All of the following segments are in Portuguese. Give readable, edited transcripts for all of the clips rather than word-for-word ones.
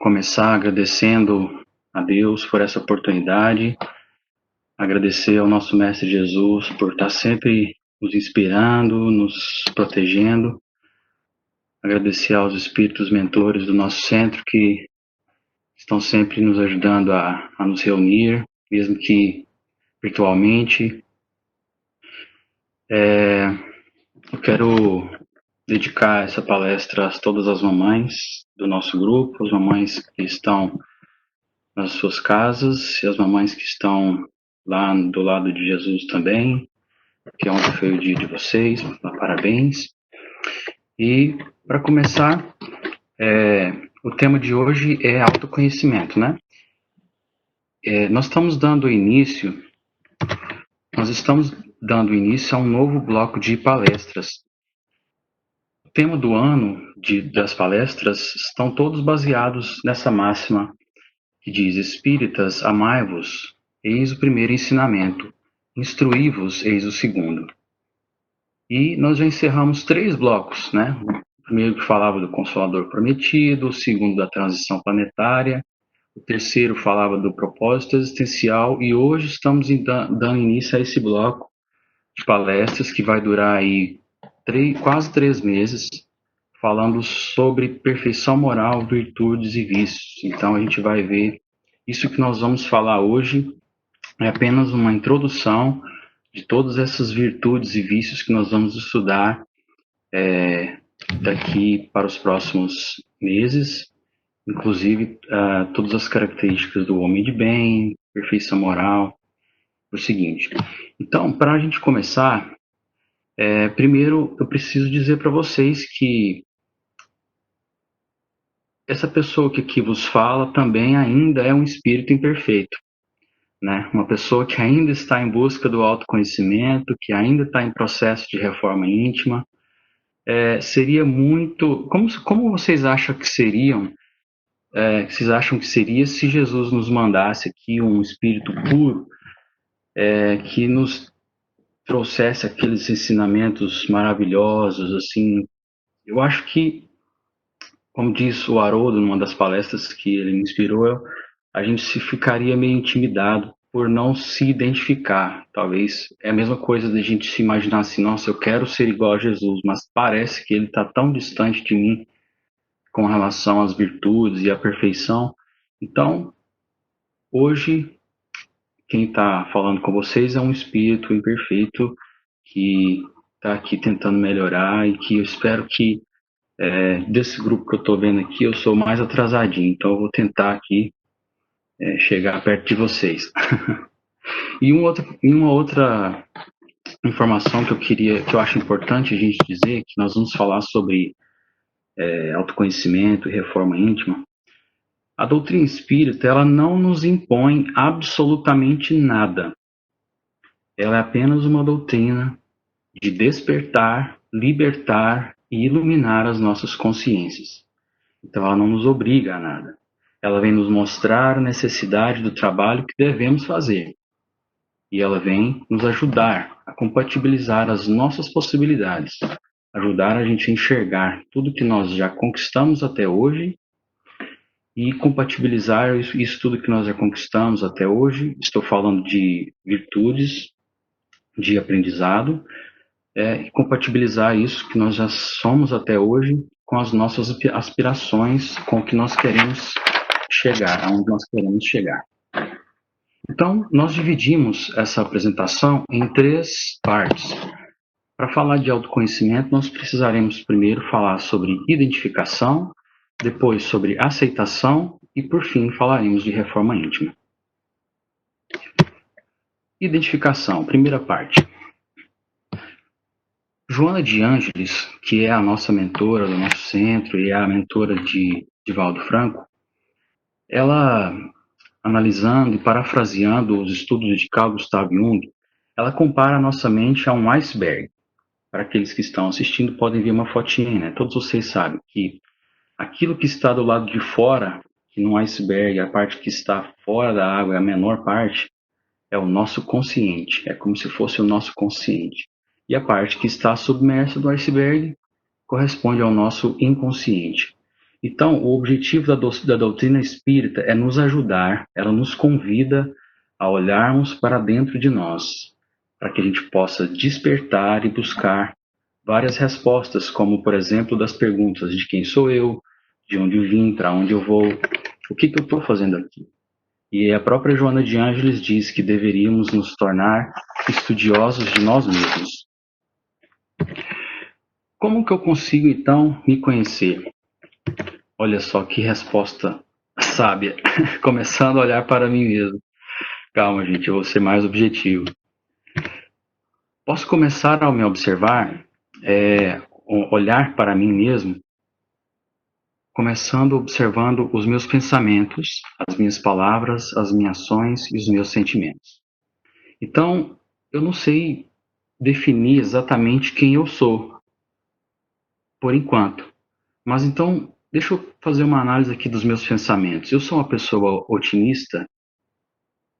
começar agradecendo a Deus por essa oportunidade, agradecer ao nosso Mestre Jesus por estar sempre nos inspirando, nos protegendo, agradecer aos espíritos mentores do nosso centro que estão sempre nos ajudando a nos reunir, mesmo que virtualmente. Eu quero dedicar essa palestra a todas as mamães do nosso grupo, as mamães que estão nas suas casas e as mamães que estão lá do lado de Jesus também, que ontem foi o dia de vocês, parabéns. E para começar, o tema de hoje é autoconhecimento, né? Nós estamos dando início a um novo bloco de palestras. O tema do ano das palestras estão todos baseados nessa máxima que diz: Espíritas, amai-vos, eis o primeiro ensinamento, instruí-vos, eis o segundo. E nós já encerramos 3 blocos, né? O primeiro que falava do Consolador Prometido, o segundo da transição planetária, o terceiro falava do propósito existencial, e hoje estamos dando início a esse bloco de palestras que vai durar aí quase 3 meses, falando sobre perfeição moral, virtudes e vícios. Então a gente vai ver, isso que nós vamos falar hoje é apenas uma introdução de todas essas virtudes e vícios que nós vamos estudar daqui para os próximos meses, inclusive todas as características do homem de bem, perfeição moral, o seguinte. Então, para a gente começar, primeiro eu preciso dizer para vocês que essa pessoa que aqui vos fala também ainda é um espírito imperfeito, né? Uma pessoa que ainda está em busca do autoconhecimento, que ainda está em processo de reforma íntima. Seria muito... Como vocês acham que seriam? Vocês acham que seria se Jesus nos mandasse aqui um espírito puro que nos trouxesse aqueles ensinamentos maravilhosos, assim? Eu acho que, como disse o Haroldo numa das palestras que ele me inspirou, a gente se ficaria meio intimidado por não se identificar. Talvez é a mesma coisa da gente se imaginar assim: nossa, eu quero ser igual a Jesus, mas parece que ele está tão distante de mim com relação às virtudes e à perfeição. Então, hoje, quem está falando com vocês é um espírito imperfeito que está aqui tentando melhorar, e que eu espero que desse grupo que eu estou vendo aqui, eu sou mais atrasadinho, então eu vou tentar aqui chegar perto de vocês. E uma outra informação que eu acho importante a gente dizer, que nós vamos falar sobre autoconhecimento e reforma íntima. A doutrina espírita, ela não nos impõe absolutamente nada. Ela é apenas uma doutrina de despertar, libertar e iluminar as nossas consciências. Então ela não nos obriga a nada. Ela vem nos mostrar a necessidade do trabalho que devemos fazer. E ela vem nos ajudar a compatibilizar as nossas possibilidades, ajudar a gente a enxergar tudo que nós já conquistamos até hoje e compatibilizar isso tudo que nós já conquistamos até hoje. Estou falando de virtudes, de aprendizado, e compatibilizar isso que nós já somos até hoje com as nossas aspirações, com o que nós queremos chegar, aonde nós queremos chegar. Então, nós dividimos essa apresentação em 3 partes. Para falar de autoconhecimento, nós precisaremos primeiro falar sobre identificação, depois sobre aceitação e, por fim, falaremos de reforma íntima. Identificação, primeira parte. Joana de Ângeles, que é a nossa mentora do nosso centro e é a mentora de Divaldo Franco, ela, analisando e parafraseando os estudos de Carl Gustav Jung, ela compara a nossa mente a um iceberg. Para aqueles que estão assistindo, podem ver uma fotinha, né? Todos vocês sabem que aquilo que está do lado de fora, que no iceberg, a parte que está fora da água é a menor parte, é o nosso consciente. É como se fosse o nosso consciente. E a parte que está submersa do iceberg corresponde ao nosso inconsciente. Então, o objetivo da doutrina espírita é nos ajudar, ela nos convida a olharmos para dentro de nós, para que a gente possa despertar e buscar várias respostas, como, por exemplo, das perguntas de quem sou eu, de onde eu vim, para onde eu vou, o que eu estou fazendo aqui. E a própria Joana de Ângeles diz que deveríamos nos tornar estudiosos de nós mesmos. Como que eu consigo, então, me conhecer? Olha só que resposta sábia. Começando a olhar para mim mesmo. Calma, gente, eu vou ser mais objetivo. Posso começar a me observar, olhar para mim mesmo, começando observando os meus pensamentos, as minhas palavras, as minhas ações e os meus sentimentos. Então, eu não sei definir exatamente quem eu sou, por enquanto. Mas então, deixa eu fazer uma análise aqui dos meus pensamentos. Eu sou uma pessoa otimista?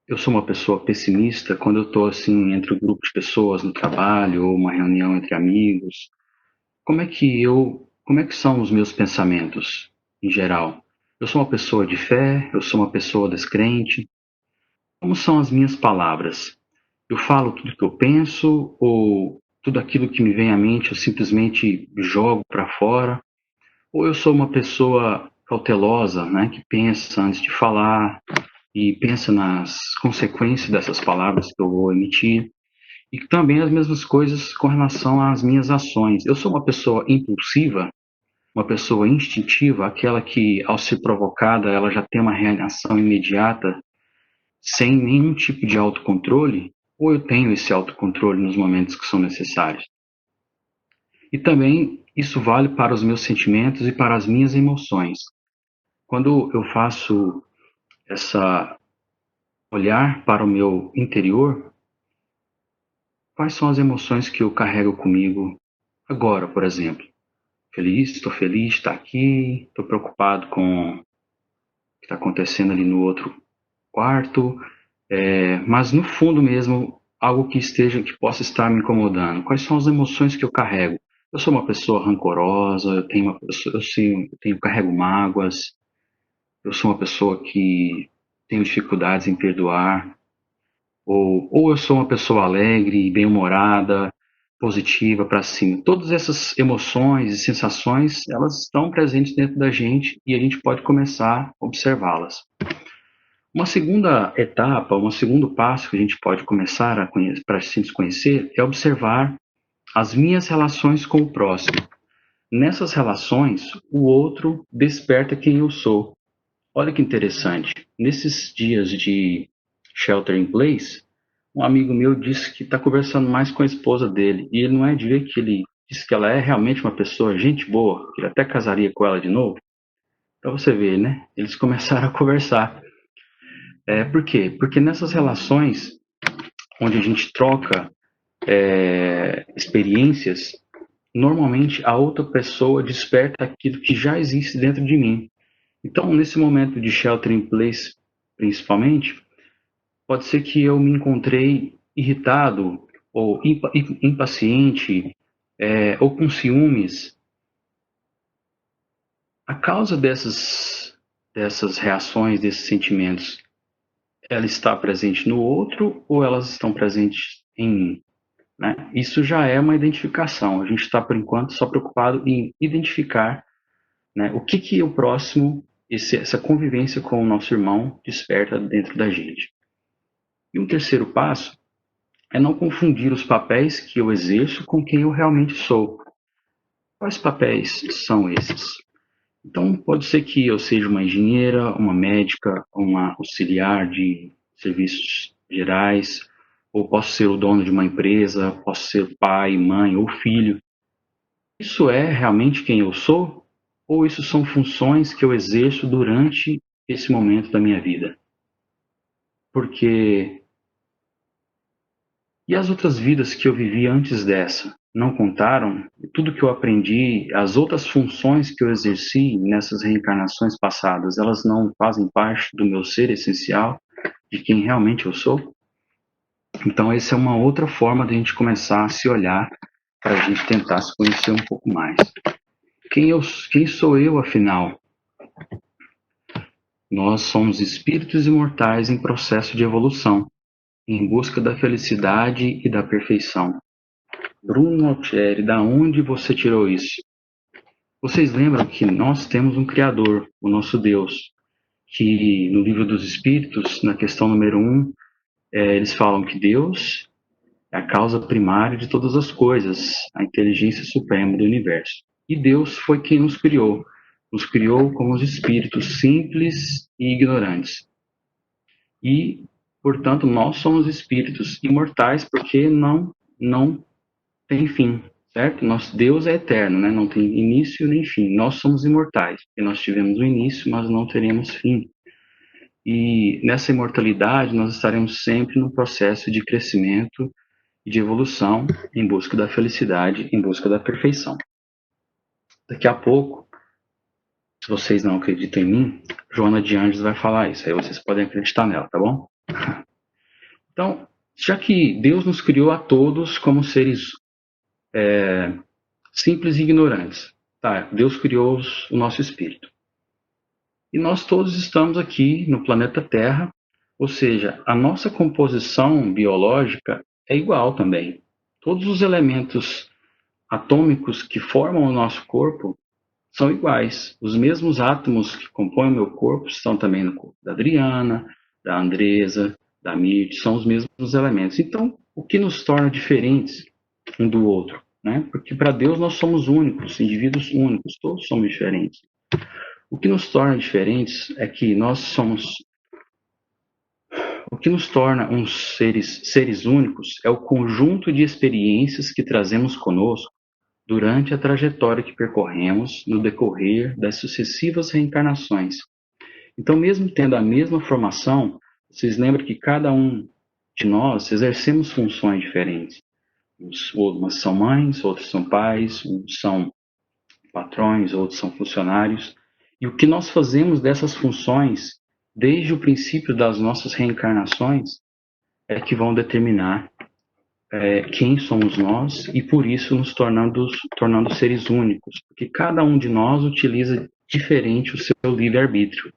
Eu sou uma pessoa pessimista quando eu estou assim entre um grupo de pessoas no trabalho ou uma reunião entre amigos? Como é que são os meus pensamentos em geral? Eu sou uma pessoa de fé? Eu sou uma pessoa descrente? Como são as minhas palavras? Eu falo tudo que eu penso ou tudo aquilo que me vem à mente eu simplesmente jogo para fora? Ou eu sou uma pessoa cautelosa, né, que pensa antes de falar e pensa nas consequências dessas palavras que eu vou emitir? E também as mesmas coisas com relação às minhas ações. Eu sou uma pessoa impulsiva, uma pessoa instintiva, aquela que, ao ser provocada, ela já tem uma reação imediata, sem nenhum tipo de autocontrole, ou eu tenho esse autocontrole nos momentos que são necessários? E também isso vale para os meus sentimentos e para as minhas emoções. Quando eu faço essa olhar para o meu interior, quais são as emoções que eu carrego comigo agora, por exemplo? Estou feliz de estar aqui, estou preocupado com o que está acontecendo ali no outro quarto, mas no fundo mesmo, algo que possa estar me incomodando. Quais são as emoções que eu carrego? Eu sou uma pessoa rancorosa, carrego mágoas, eu sou uma pessoa que tenho dificuldades em perdoar, ou eu sou uma pessoa alegre, bem-humorada, positiva, para cima. Todas essas emoções e sensações, elas estão presentes dentro da gente e a gente pode começar a observá-las. Uma segunda etapa, um segundo passo que a gente pode começar para se conhecer é observar as minhas relações com o próximo. Nessas relações, o outro desperta quem eu sou. Olha que interessante. Nesses dias de shelter in place, um amigo meu disse que está conversando mais com a esposa dele. E ele não é de ver que ele disse que ela é realmente uma pessoa, gente boa, que ele até casaria com ela de novo. Para você ver, né? Eles começaram a conversar. Por quê? Porque nessas relações onde a gente troca experiências, normalmente a outra pessoa desperta aquilo que já existe dentro de mim. Então, nesse momento de shelter in place, principalmente, pode ser que eu me encontrei irritado ou impaciente ou com ciúmes. A causa dessas reações, desses sentimentos, ela está presente no outro ou elas estão presentes em mim? Né? Isso já é uma identificação. A gente está, por enquanto, só preocupado em identificar, né, o que o próximo, essa convivência com o nosso irmão, desperta dentro da gente. E um terceiro passo é não confundir os papéis que eu exerço com quem eu realmente sou. Quais papéis são esses? Então, pode ser que eu seja uma engenheira, uma médica, uma auxiliar de serviços gerais, ou posso ser o dono de uma empresa, posso ser pai, mãe ou filho. Isso é realmente quem eu sou? Ou isso são funções que eu exerço durante esse momento da minha vida? Porque e as outras vidas que eu vivi antes dessa? Não contaram? Tudo que eu aprendi, as outras funções que eu exerci nessas reencarnações passadas, elas não fazem parte do meu ser essencial, de quem realmente eu sou? Então, essa é uma outra forma de a gente começar a se olhar para a gente tentar se conhecer um pouco mais. Quem sou eu, afinal? Nós somos espíritos imortais em processo de evolução, em busca da felicidade e da perfeição. Bruno Altieri, da onde você tirou isso? Vocês lembram que nós temos um Criador, o nosso Deus, que no livro dos Espíritos, na questão número 1, eles falam que Deus é a causa primária de todas as coisas, a inteligência suprema do universo. E Deus foi quem nos criou. Nos criou como os espíritos simples e ignorantes. E, portanto, nós somos espíritos imortais porque não tem fim, certo? Deus é eterno, né? Não tem início nem fim. Nós somos imortais, porque nós tivemos um início, mas não teremos fim. E nessa imortalidade nós estaremos sempre no processo de crescimento e de evolução em busca da felicidade, em busca da perfeição. Daqui a pouco, se vocês não acreditam em mim, Joana de Anjos vai falar isso, aí vocês podem acreditar nela, tá bom? Então, já que Deus nos criou a todos como seres simples e ignorantes, tá? Deus criou o nosso espírito. E nós todos estamos aqui no planeta Terra, ou seja, a nossa composição biológica é igual também. Todos os elementos atômicos que formam o nosso corpo são iguais. Os mesmos átomos que compõem o meu corpo estão também no corpo da Adriana, da Andresa, da Mirth, são os mesmos elementos. Então, o que nos torna diferentes um do outro? Né? Porque para Deus nós somos únicos, indivíduos únicos, todos somos diferentes. O que nos torna diferentes é que nós somos. O que nos torna uns seres únicos é o conjunto de experiências que trazemos conosco durante a trajetória que percorremos no decorrer das sucessivas reencarnações. Então, mesmo tendo a mesma formação, vocês lembram que cada um de nós exercemos funções diferentes. Umas são mães, outros são pais, uns são patrões, outros são funcionários. E o que nós fazemos dessas funções, desde o princípio das nossas reencarnações, é que vão determinar quem somos nós e por isso nos tornando seres únicos, porque cada um de nós utiliza diferente o seu livre-arbítrio.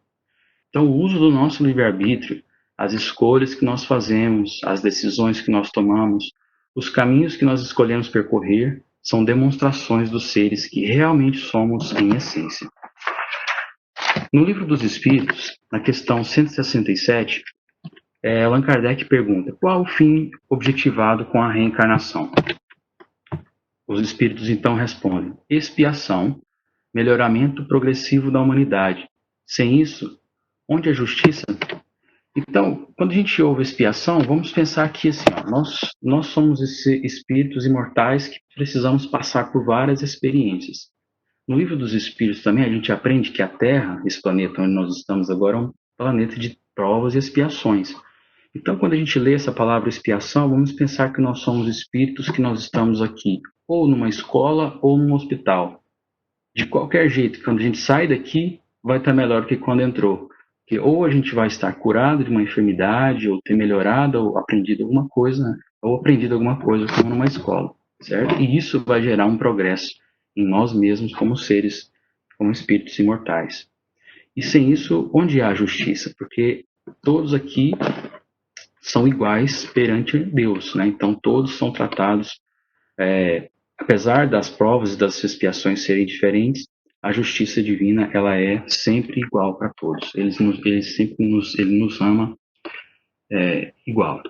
Então, o uso do nosso livre-arbítrio, as escolhas que nós fazemos, as decisões que nós tomamos, os caminhos que nós escolhemos percorrer, são demonstrações dos seres que realmente somos em essência. No Livro dos Espíritos, na questão 167, Allan Kardec pergunta: qual o fim objetivado com a reencarnação? Os espíritos então respondem: expiação, melhoramento progressivo da humanidade. Sem isso, onde a justiça? Então, quando a gente ouve expiação, vamos pensar que assim, nós somos espíritos imortais que precisamos passar por várias experiências. No Livro dos Espíritos também a gente aprende que a Terra, esse planeta onde nós estamos agora, é um planeta de provas e expiações. Então, quando a gente lê essa palavra expiação, vamos pensar que nós somos espíritos que nós estamos aqui, ou numa escola ou num hospital. De qualquer jeito, quando a gente sai daqui, vai estar melhor do que quando entrou. Porque ou a gente vai estar curado de uma enfermidade, ou ter melhorado, ou aprendido alguma coisa, né? Ou aprendido alguma coisa como numa escola, certo? E isso vai gerar um progresso em nós mesmos como seres, como espíritos imortais. E sem isso, onde há justiça? Porque todos aqui são iguais perante Deus, né? Então todos são tratados, apesar das provas e das expiações serem diferentes, a justiça divina ela é sempre igual para todos. Ele nos ama igual.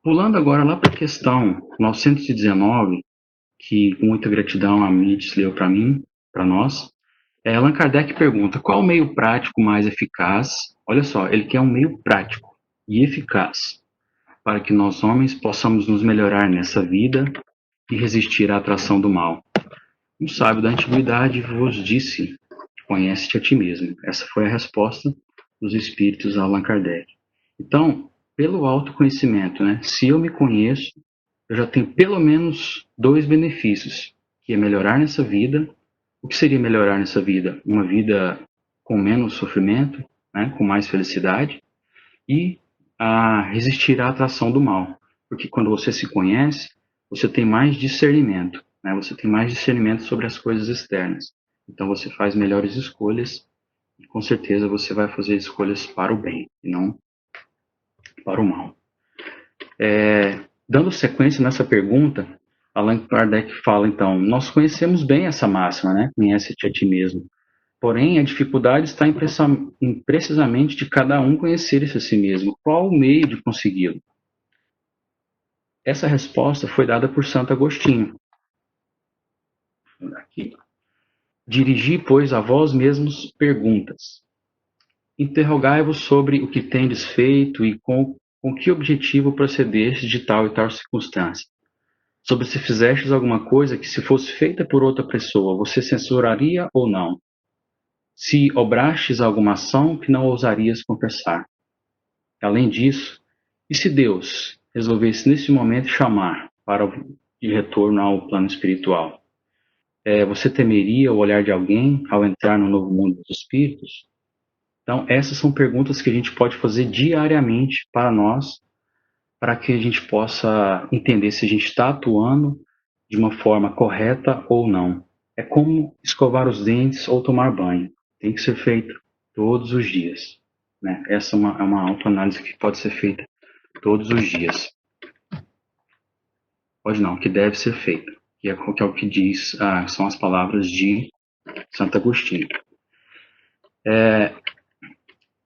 Pulando agora lá para a questão 919, que com muita gratidão a Mirth leu para mim, para nós. Allan Kardec pergunta: qual o meio prático mais eficaz? Olha só, ele quer um meio prático e eficaz para que nós homens possamos nos melhorar nessa vida e resistir à atração do mal. Um sábio da antiguidade vos disse: conhece-te a ti mesmo. Essa foi a resposta dos espíritos a Allan Kardec. Então, pelo autoconhecimento, né? Se eu me conheço, eu já tenho pelo menos 2 benefícios, que é melhorar nessa vida. O que seria melhorar nessa vida? Uma vida com menos sofrimento, né? Com mais felicidade, e a resistir à atração do mal. Porque quando você se conhece, você tem mais discernimento. né? Você tem mais discernimento sobre as coisas externas. Então você faz melhores escolhas e com certeza você vai fazer escolhas para o bem e não para o mal. Dando sequência nessa pergunta, Allan Kardec fala então: nós conhecemos bem essa máxima, né? Conhece-te a ti mesmo. Porém, a dificuldade está em precisamente de cada um conhecer-se a si mesmo. Qual o meio de consegui-lo? Essa resposta foi dada por Santo Agostinho. Aqui. Dirigi, pois, a vós mesmos perguntas. Interrogai-vos sobre o que tendes feito e com que objetivo procedestes de tal e tal circunstância. Sobre se fizestes alguma coisa que, se fosse feita por outra pessoa, você censuraria ou não? Se obrastes alguma ação que não ousarias confessar. Além disso, e se Deus resolvesse nesse momento chamar para de retorno ao plano espiritual, você temeria o olhar de alguém ao entrar no novo mundo dos espíritos? Então, essas são perguntas que a gente pode fazer diariamente para nós, para que a gente possa entender se a gente está atuando de uma forma correta ou não. É como escovar os dentes ou tomar banho. Tem que ser feito todos os dias, né? Essa é uma autoanálise que pode ser feita todos os dias. Pode não, que deve ser feita. Que é o que diz, são as palavras de Santo Agostinho.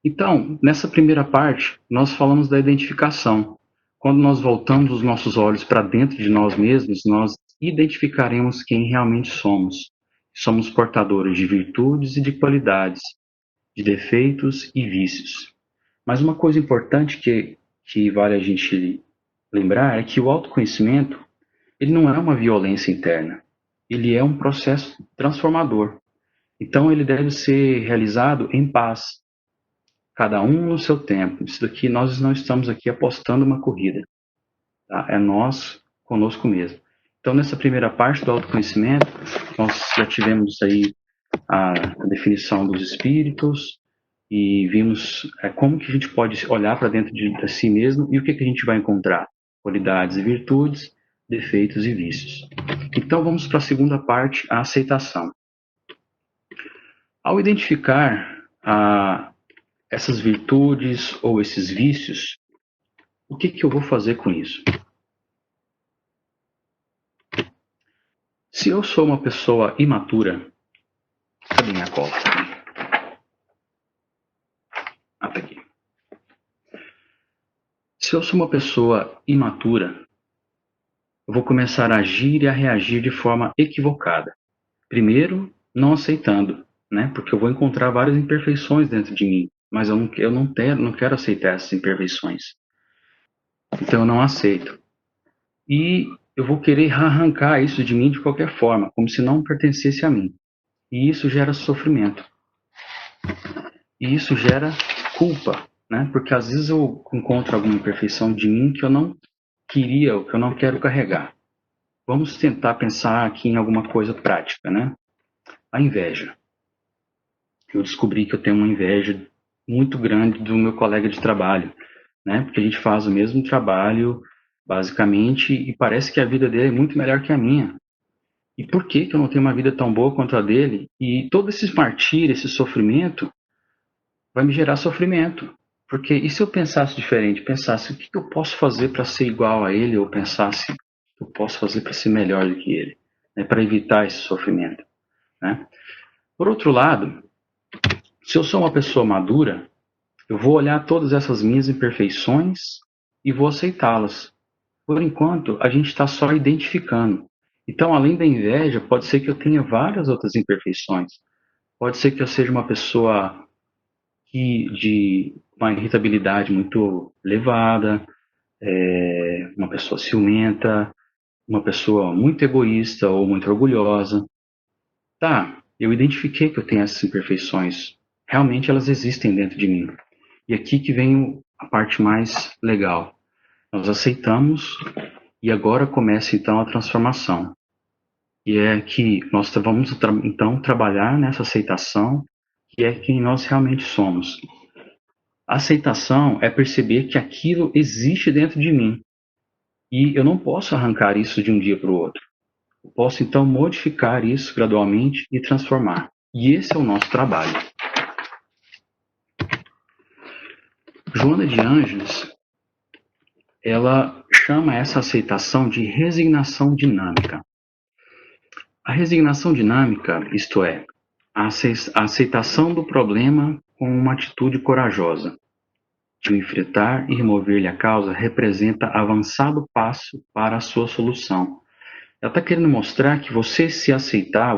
Então, nessa primeira parte, nós falamos da identificação. Quando nós voltamos os nossos olhos para dentro de nós mesmos, nós identificaremos quem realmente somos. Somos portadores de virtudes e de qualidades, de defeitos e vícios. Mas uma coisa importante que vale a gente lembrar é que o autoconhecimento ele não é uma violência interna. Ele é um processo transformador. Então, ele deve ser realizado em paz, cada um no seu tempo. Isso daqui, nós não estamos aqui apostando uma corrida. Tá? É nós conosco mesmo. Então, nessa primeira parte do autoconhecimento, nós já tivemos aí a definição dos espíritos e vimos como que a gente pode olhar para dentro de si mesmo e o que a gente vai encontrar. Qualidades e virtudes, defeitos e vícios. Então, vamos para a segunda parte, a aceitação. Ao identificar essas virtudes ou esses vícios, o que eu vou fazer com isso? Se eu sou uma pessoa imatura, cadê minha cola? Tá aqui. Se eu sou uma pessoa imatura, eu vou começar a agir e a reagir de forma equivocada. Primeiro, não aceitando, né? Porque eu vou encontrar várias imperfeições dentro de mim, mas eu não quero aceitar essas imperfeições. Então eu não aceito. E eu vou querer arrancar isso de mim de qualquer forma, como se não pertencesse a mim. E isso gera sofrimento. E isso gera culpa, né? Porque às vezes eu encontro alguma imperfeição de mim que eu não queria, ou que eu não quero carregar. Vamos tentar pensar aqui em alguma coisa prática, né? A inveja. Eu descobri que eu tenho uma inveja muito grande do meu colega de trabalho, né? Porque a gente faz o mesmo trabalho, basicamente, e parece que a vida dele é muito melhor que a minha. E por que eu não tenho uma vida tão boa quanto a dele? E todo esse martírio, esse sofrimento, vai me gerar sofrimento. Porque e se eu pensasse diferente? Pensasse o que eu posso fazer para ser igual a ele? Ou pensasse o que eu posso fazer para ser melhor do que ele? Né? Para evitar esse sofrimento. Né? Por outro lado, se eu sou uma pessoa madura, eu vou olhar todas essas minhas imperfeições e vou aceitá-las. Por enquanto, a gente está só identificando. Então, além da inveja, pode ser que eu tenha várias outras imperfeições. Pode ser que eu seja uma pessoa de uma irritabilidade muito elevada, uma pessoa ciumenta, uma pessoa muito egoísta ou muito orgulhosa. Tá, eu identifiquei que eu tenho essas imperfeições. Realmente elas existem dentro de mim. E aqui que vem a parte mais legal. Nós aceitamos e agora começa então a transformação. E é que nós vamos então trabalhar nessa aceitação, que é quem nós realmente somos. A aceitação é perceber que aquilo existe dentro de mim e eu não posso arrancar isso de um dia para o outro. Eu posso então modificar isso gradualmente e transformar. E esse é o nosso trabalho. Joana de Ângeles, ela chama essa aceitação de resignação dinâmica. A resignação dinâmica, isto é, a aceitação do problema com uma atitude corajosa, de o enfrentar e remover-lhe a causa, representa avançado passo para a sua solução. Ela está querendo mostrar que você se aceitar,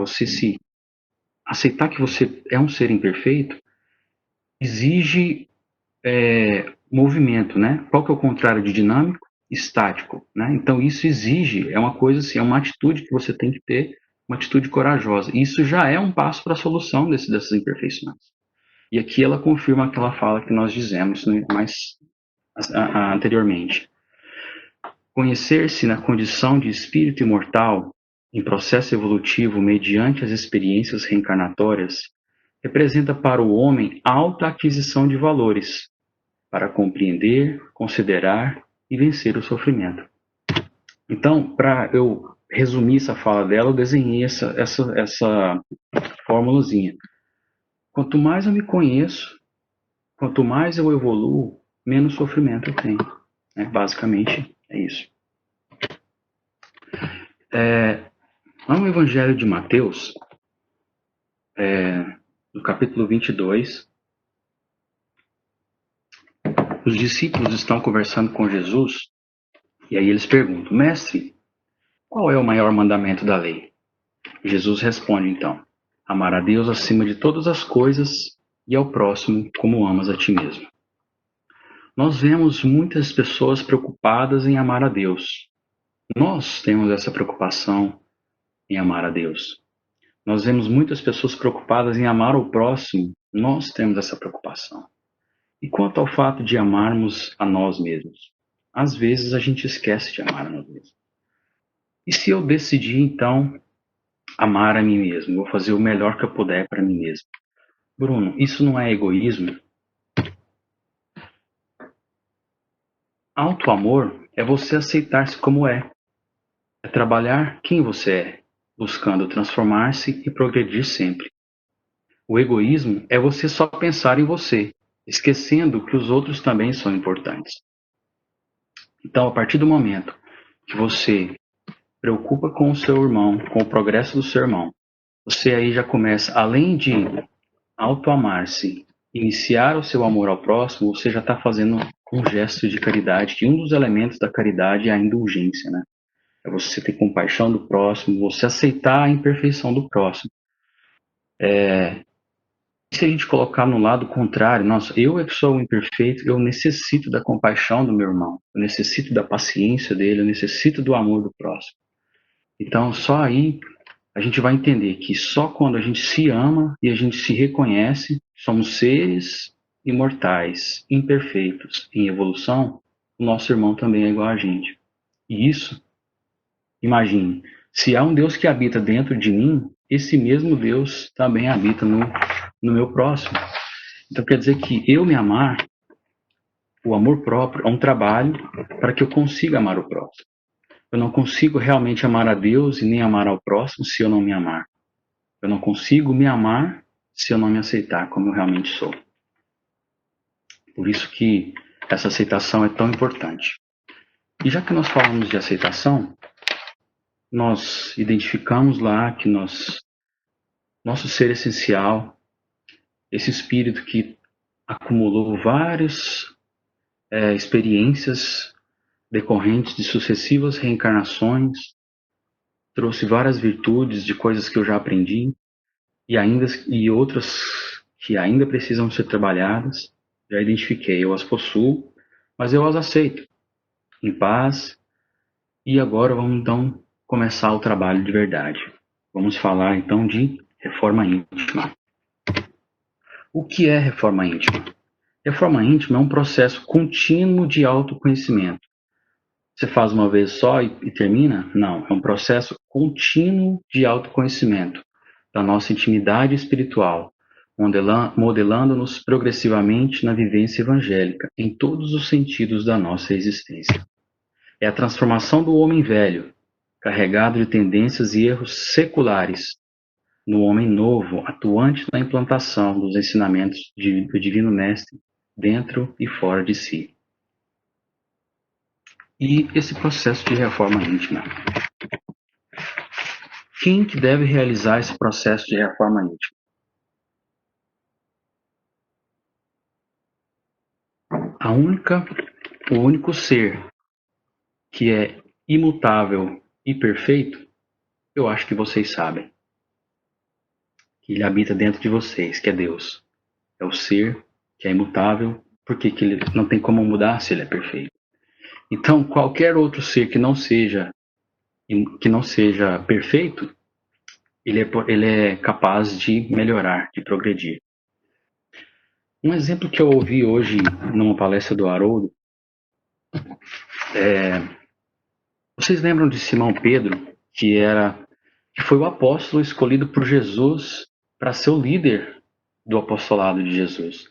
aceitar que você é um ser imperfeito, exige movimento, né? Qual que é o contrário de dinâmico? Estático, né? Então isso exige, é uma coisa assim, é uma atitude que você tem que ter, uma atitude corajosa. Isso já é um passo para a solução dessas imperfeições. E aqui ela confirma aquela fala que nós dizemos, né, mais anteriormente. Conhecer-se na condição de espírito imortal, em processo evolutivo mediante as experiências reencarnatórias, representa para o homem alta aquisição de valores, para compreender, considerar e vencer o sofrimento. Então, para eu resumir essa fala dela, eu desenhei essa formulazinha. Quanto mais eu me conheço, quanto mais eu evoluo, menos sofrimento eu tenho. Basicamente, é isso. Lá no Evangelho de Mateus, no capítulo 22, os discípulos estão conversando com Jesus e aí eles perguntam: Mestre, qual é o maior mandamento da lei? Jesus responde então: amar a Deus acima de todas as coisas e ao próximo como amas a ti mesmo. Nós vemos muitas pessoas preocupadas em amar a Deus. Nós temos essa preocupação em amar a Deus. Nós vemos muitas pessoas preocupadas em amar o próximo. Nós temos essa preocupação. E quanto ao fato de amarmos a nós mesmos? Às vezes a gente esquece de amar a nós mesmos. E se eu decidir, então, amar a mim mesmo? Vou fazer o melhor que eu puder para mim mesmo. Bruno, isso não é egoísmo? Auto-amor é você aceitar-se como é. É trabalhar quem você é, buscando transformar-se e progredir sempre. O egoísmo é você só pensar em você, esquecendo que os outros também são importantes. Então, a partir do momento que você preocupa com o seu irmão, com o progresso do seu irmão, você aí já começa, além de autoamar-se, iniciar o seu amor ao próximo, você já está fazendo um gesto de caridade, que um dos elementos da caridade é a indulgência, né? É você ter compaixão do próximo, você aceitar a imperfeição do próximo. Se a gente colocar no lado contrário, nossa, eu é que sou o imperfeito, eu necessito da compaixão do meu irmão, eu necessito da paciência dele, eu necessito do amor do próximo. Então, só aí a gente vai entender que só quando a gente se ama e a gente se reconhece, somos seres imortais, imperfeitos, em evolução, o nosso irmão também é igual a gente. E isso, imagine, se há um Deus que habita dentro de mim, esse mesmo Deus também habita no meu próximo. Então quer dizer que eu me amar, o amor próprio, é um trabalho para que eu consiga amar o próximo. Eu não consigo realmente amar a Deus e nem amar ao próximo se eu não me amar. Eu não consigo me amar se eu não me aceitar como eu realmente sou. Por isso que essa aceitação é tão importante. E já que nós falamos de aceitação, nós identificamos lá que nosso ser essencial, esse espírito que acumulou várias experiências decorrentes de sucessivas reencarnações, trouxe várias virtudes de coisas que eu já aprendi e outras que ainda precisam ser trabalhadas. Já identifiquei, eu as possuo, mas eu as aceito em paz. E agora vamos então começar o trabalho de verdade. Vamos falar então de reforma íntima. O que é reforma íntima? Reforma íntima é um processo contínuo de autoconhecimento. Você faz uma vez só e termina? Não, é um processo contínuo de autoconhecimento da nossa intimidade espiritual, modelando-nos progressivamente na vivência evangélica, em todos os sentidos da nossa existência. É a transformação do homem velho, carregado de tendências e erros seculares, no homem novo, atuante na implantação dos ensinamentos do Divino Mestre dentro e fora de si. E esse processo de reforma íntima. Quem que deve realizar esse processo de reforma íntima? O único ser que é imutável e perfeito, eu acho que vocês sabem. Que ele habita dentro de vocês, que é Deus. É o ser que é imutável, porque que ele não tem como mudar se ele é perfeito. Então, qualquer outro ser que não seja perfeito, ele é capaz de melhorar, de progredir. Um exemplo que eu ouvi hoje numa palestra do Haroldo vocês lembram de Simão Pedro, que foi o apóstolo escolhido por Jesus para ser o líder do apostolado de Jesus.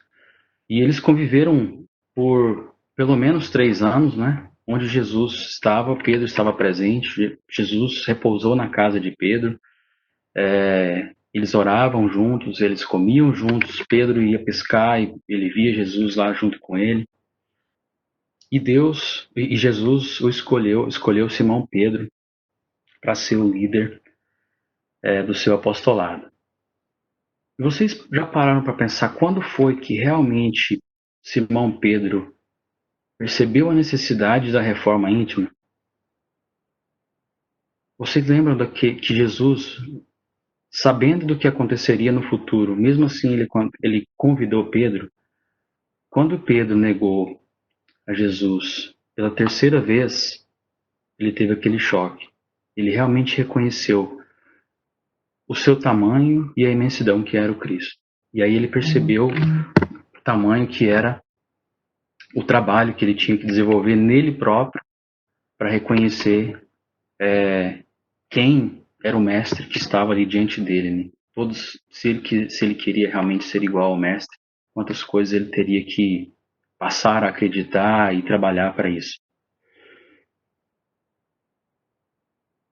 E eles conviveram por pelo menos 3 anos, né? Onde Jesus estava, Pedro estava presente, Jesus repousou na casa de Pedro, eles oravam juntos, eles comiam juntos, Pedro ia pescar e ele via Jesus lá junto com ele. E Jesus escolheu Simão Pedro para ser o líder do seu apostolado. E vocês já pararam para pensar quando foi que realmente Simão Pedro percebeu a necessidade da reforma íntima? Vocês lembram que Jesus, sabendo do que aconteceria no futuro, mesmo assim ele convidou Pedro? Quando Pedro negou a Jesus pela terceira vez, ele teve aquele choque. Ele realmente reconheceu o seu tamanho e a imensidão que era o Cristo. E aí ele percebeu o tamanho que era o trabalho que ele tinha que desenvolver nele próprio para reconhecer quem era o mestre que estava ali diante dele. Né? Se ele queria realmente ser igual ao mestre, quantas coisas ele teria que passar a acreditar e trabalhar para isso.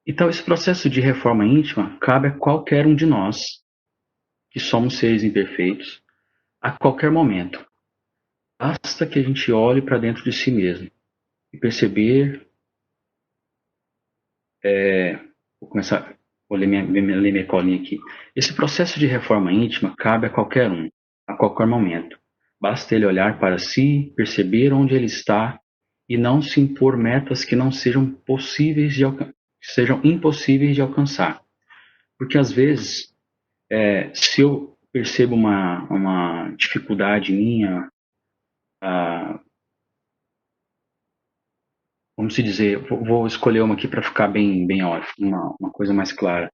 Então, esse processo de reforma íntima cabe a qualquer um de nós, que somos seres imperfeitos, a qualquer momento. Basta que a gente olhe para dentro de si mesmo e perceber. Vou ler minha colinha aqui. Esse processo de reforma íntima cabe a qualquer um, a qualquer momento. Basta ele olhar para si, perceber onde ele está e não se impor metas que não sejam sejam impossíveis de alcançar. Porque às vezes, se eu percebo uma dificuldade minha, vamos dizer, vou escolher uma aqui para ficar bem óbvio, uma coisa mais clara.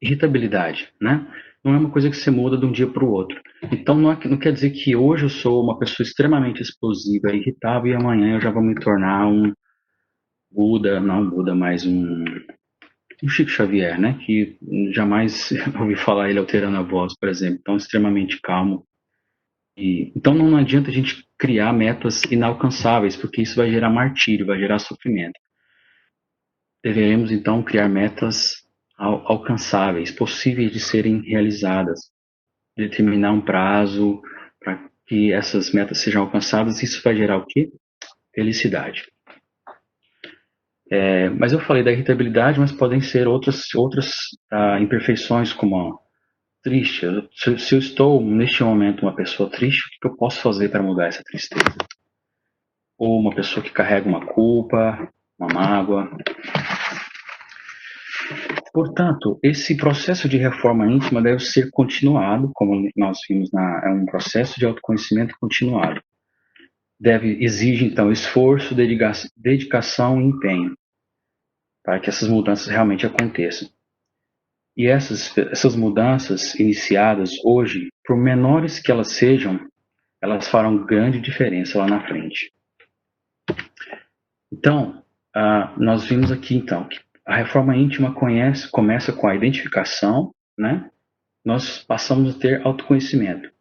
Irritabilidade, né? Não é uma coisa que você muda de um dia para o outro. Então não quer dizer que hoje eu sou uma pessoa extremamente explosiva, irritável, e amanhã eu já vou me tornar um Buda, não Buda, mas um Chico Xavier, né? Que jamais ouvi falar ele alterando a voz, por exemplo. Então extremamente calmo. Então não adianta a gente criar metas inalcançáveis, porque isso vai gerar martírio, vai gerar sofrimento. Deveremos então criar metas alcançáveis, possíveis de serem realizadas, determinar um prazo para que essas metas sejam alcançadas. Isso vai gerar o quê? Felicidade. Mas eu falei da irritabilidade, mas podem ser outras imperfeições, como triste. Se eu estou neste momento uma pessoa triste, o que eu posso fazer para mudar essa tristeza? Ou uma pessoa que carrega uma culpa, uma mágoa. Portanto, esse processo de reforma íntima deve ser continuado, como nós vimos, é um processo de autoconhecimento continuado. Exige, então, esforço, dedicação e empenho para que essas mudanças realmente aconteçam. E essas mudanças iniciadas hoje, por menores que elas sejam, elas farão grande diferença lá na frente. Então, nós vimos aqui, então, que a reforma íntima começa com a identificação, né? Nós passamos a ter autoconhecimento.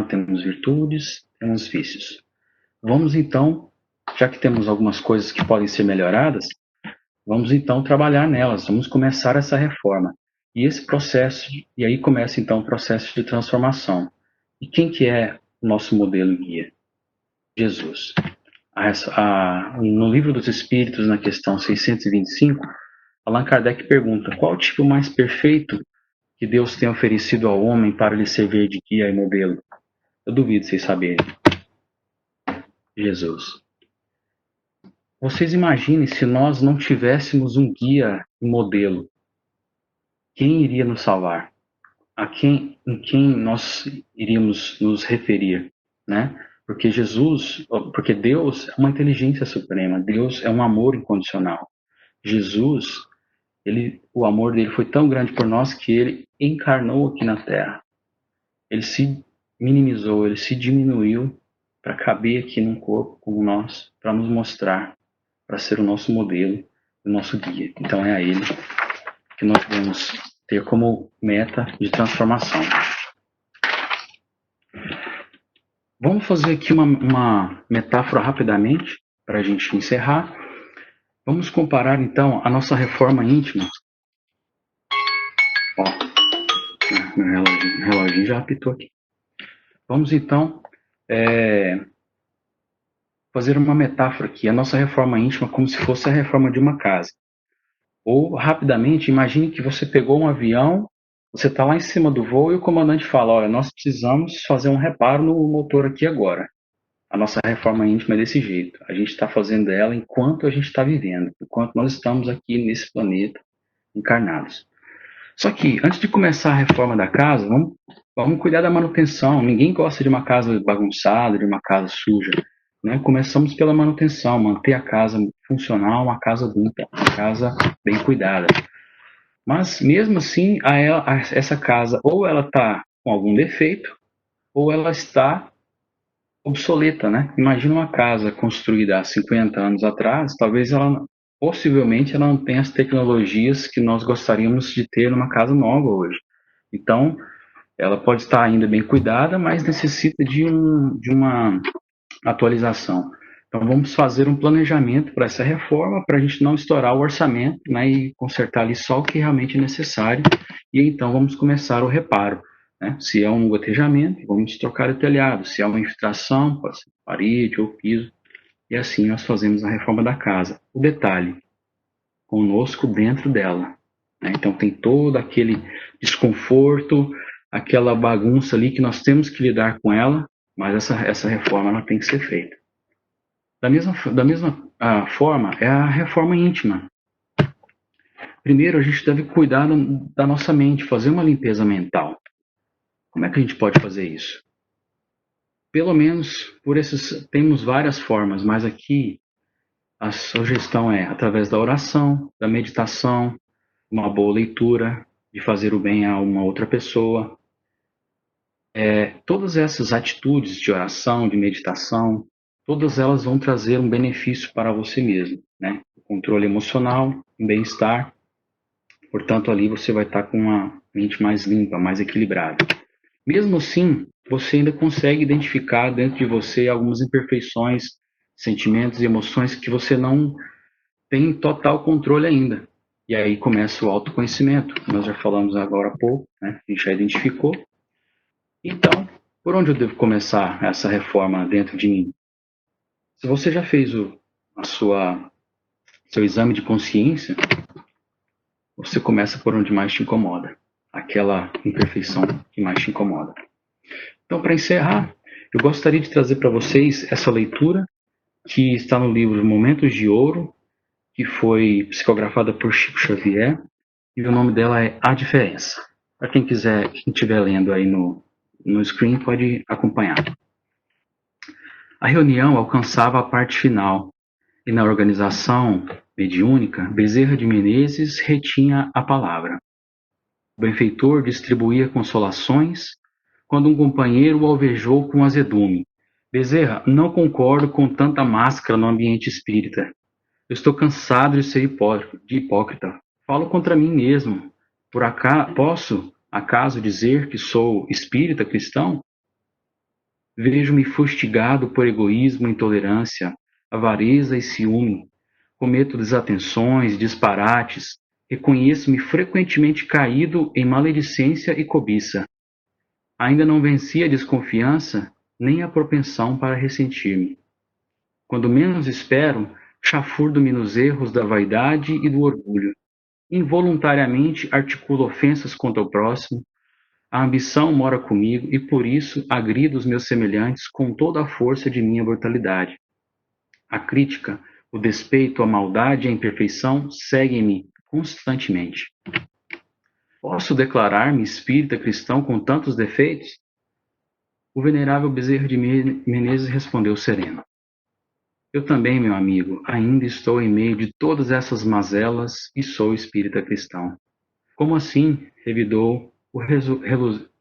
Temos virtudes, temos vícios. Vamos, então, já que temos algumas coisas que podem ser melhoradas, vamos então trabalhar nelas, vamos começar essa reforma. E esse processo, e aí começa então o processo de transformação. E quem que é o nosso modelo guia? Jesus. No Livro dos Espíritos, na questão 625, Allan Kardec pergunta: qual o tipo mais perfeito que Deus tem oferecido ao homem para lhe servir de guia e modelo? Eu duvido vocês saberem. Jesus. Vocês imaginem se nós não tivéssemos um guia e modelo. Quem iria nos salvar? Em quem nós iríamos nos referir, né? Porque Deus é uma inteligência suprema, Deus é um amor incondicional. Jesus, o amor dele foi tão grande por nós que ele encarnou aqui na Terra. Ele se minimizou, ele se diminuiu para caber aqui num corpo como nós, para nos mostrar, para ser o nosso modelo, o nosso guia. Então é a ele que nós devemos ter como meta de transformação. Vamos fazer aqui uma metáfora rapidamente, para a gente encerrar. Vamos comparar, então, a nossa reforma íntima. Ó, meu reloginho já apitou aqui. Vamos, então, fazer uma metáfora aqui. A nossa reforma íntima como se fosse a reforma de uma casa. Ou, rapidamente, imagine que você pegou um avião, você está lá em cima do voo e o comandante fala: olha, nós precisamos fazer um reparo no motor aqui agora. A nossa reforma íntima é desse jeito. A gente está fazendo ela enquanto a gente está vivendo, enquanto nós estamos aqui nesse planeta encarnados. Só que, antes de começar a reforma da casa, vamos cuidar da manutenção. Ninguém gosta de uma casa bagunçada, de uma casa suja. Né? Começamos pela manutenção, manter a casa funcional, uma casa limpa, uma casa bem cuidada. Mas, mesmo assim, essa casa, ou ela está com algum defeito, ou ela está obsoleta, né? Imagina uma casa construída há 50 anos atrás, possivelmente ela não tenha as tecnologias que nós gostaríamos de ter numa casa nova hoje. Então, ela pode estar ainda bem cuidada, mas necessita de uma atualização. Então, vamos fazer um planejamento para essa reforma, para a gente não estourar o orçamento, né, e consertar ali só o que realmente é necessário, e então vamos começar o reparo. Né? Se é um gotejamento, vamos trocar o telhado. Se é uma infiltração, pode ser parede ou piso. E assim nós fazemos a reforma da casa. O detalhe, conosco dentro dela. Né? Então tem todo aquele desconforto, aquela bagunça ali que nós temos que lidar com ela, mas essa reforma ela tem que ser feita. Da mesma forma, é a reforma íntima. Primeiro, a gente deve cuidar da nossa mente, fazer uma limpeza mental. Como é que a gente pode fazer isso? Pelo menos temos várias formas, mas aqui a sugestão é através da oração, da meditação, uma boa leitura, de fazer o bem a uma outra pessoa. Todas essas atitudes de oração, de meditação, todas elas vão trazer um benefício para você mesmo, né? O controle emocional, o bem-estar. Portanto, ali você vai estar com uma mente mais limpa, mais equilibrada. Mesmo assim, você ainda consegue identificar dentro de você algumas imperfeições, sentimentos e emoções que você não tem total controle ainda. E aí começa o autoconhecimento. Nós já falamos agora há pouco, né? A gente já identificou. Então, por onde eu devo começar essa reforma dentro de mim? Se você já fez seu exame de consciência, você começa por onde mais te incomoda. Aquela imperfeição que mais te incomoda. Então, para encerrar, eu gostaria de trazer para vocês essa leitura que está no livro Momentos de Ouro, que foi psicografada por Chico Xavier, e o nome dela é A Diferença. Para quem estiver lendo aí no screen, pode acompanhar. A reunião alcançava a parte final, e na organização mediúnica, Bezerra de Menezes retinha a palavra. O benfeitor distribuía consolações, quando um companheiro o alvejou com azedume. Bezerra, não concordo com tanta máscara no ambiente espírita. Eu estou cansado de ser hipócrita. Falo contra mim mesmo. Posso, acaso, dizer que sou espírita cristão? Vejo-me fustigado por egoísmo e intolerância, avareza e ciúme. Cometo desatenções, disparates. Reconheço-me frequentemente caído em maledicência e cobiça. Ainda não venci a desconfiança, nem a propensão para ressentir-me. Quando menos espero, chafurdo-me nos erros da vaidade e do orgulho. Involuntariamente articulo ofensas contra o próximo. A ambição mora comigo e por isso agrido os meus semelhantes com toda a força de minha brutalidade. A crítica, o despeito, a maldade e a imperfeição seguem-me constantemente. Posso declarar-me espírita cristão com tantos defeitos? O venerável Bezerra de Menezes respondeu sereno. Eu também, meu amigo, ainda estou em meio de todas essas mazelas e sou espírita cristão. Como assim? Revidou o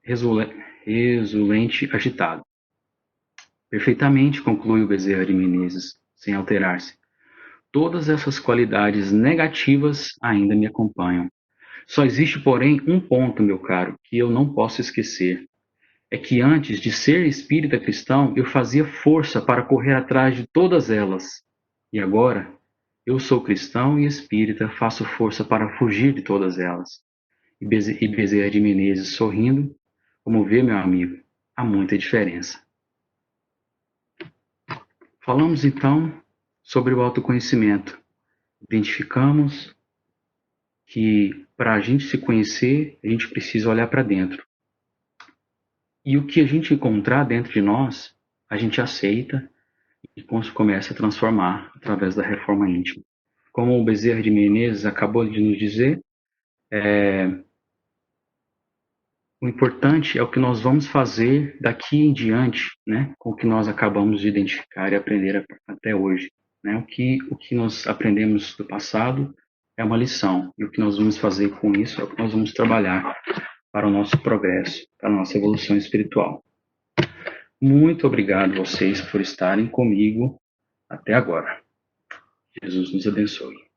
resulente agitado. Perfeitamente, conclui o Bezerra de Menezes, sem alterar-se. Todas essas qualidades negativas ainda me acompanham. Só existe, porém, um ponto, meu caro, que eu não posso esquecer. É que antes de ser espírita cristão, eu fazia força para correr atrás de todas elas. E agora, eu sou cristão e espírita, faço força para fugir de todas elas. E Bezerra de Menezes, sorrindo, como vê, meu amigo, há muita diferença. Falamos então sobre o autoconhecimento. Identificamos que para a gente se conhecer, a gente precisa olhar para dentro. E o que a gente encontrar dentro de nós, a gente aceita e começa a transformar através da reforma íntima. Como o Bezerra de Menezes acabou de nos dizer, o importante é o que nós vamos fazer daqui em diante, né, com o que nós acabamos de identificar e aprender até hoje. Né? O que nós aprendemos do passado é uma lição, e o que nós vamos fazer com isso é o que nós vamos trabalhar para o nosso progresso, para a nossa evolução espiritual. Muito obrigado a vocês por estarem comigo até agora. Jesus nos abençoe.